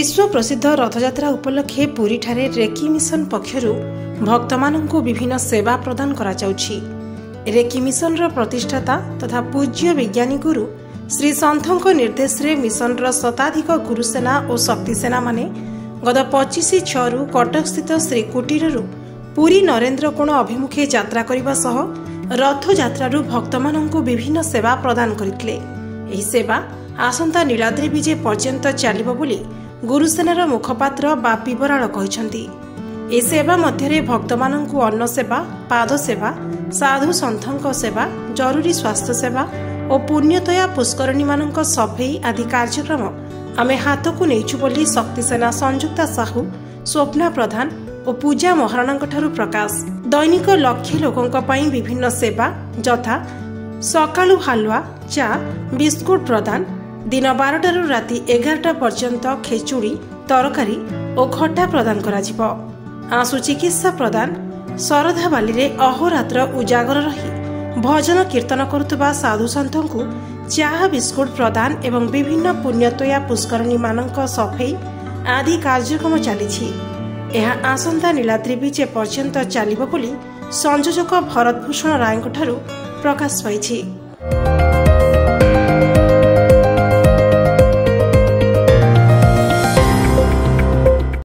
विश्व प्रसिद्ध रथयात्रा उपलक्षे पुरी ठारे रेकी मिशन पक्षरु भक्त माननकु विभिन्न सेवा प्रदान करा जाउछि। रेकी मिशन रो प्रतिष्ठाता तथा पूज्य विज्ञानी गुरु श्री सन्थଙ୍କ निर्देश रे मिशन रो शताधिक गुरुसेना और शक्तिसेना माने गत 25/6 कटक स्थित श्री कुटीरु पुरी नरेंद्र कोण अभिमुखे यात्रा करबा सह रथ यात्रारु भक्त माननकु विभिन्न सेवा प्रदान करितले। एही सेवा आसंता नीलाद्री विजय पर्यंत चलिबो बोली गुरुसेनार मुखपात्र बापी बराड़ कहते। ए सेवा मध्य भक्त माननकु अन्न सेवा, पाद सेवा, साधु सन्थଙ୍କ सेवा, जरूरी स्वास्थ्य सेवा और पुण्यतया पुष्करणी माननक सफेई आदि कार्यक्रम आमे हाथकु नेइछु बोली शक्तिसेना संयुक्ता साहू, स्वप्ना प्रधान और पूजा महाराणा प्रकाश। दैनिक लक्षे लोकंक पई विभिन्न सेवा यथा सकाळु हलवा, चा, बिस्कुट प्रदान, दिन 12टारू राति 11टा पर्यंत खेचुड़ी, तरकारी और खटा प्रदान करा जिवो। आंसु चिकित्सा प्रदान, शरधा बाली रे अहोरात्र उजागर रही भजन कीर्तन करुवा साधु सन्थଙ୍କୁ चाह बिस्कुट प्रदान एवं विभिन्न पुण्यतया पुष्करणी मानक सफेई आदि कार्यक्रम चली। यह आसंता नीलाद्री विजय पर्यंत चलिबो बोली संयोजक भरत भूषण राय प्रकाश पाई।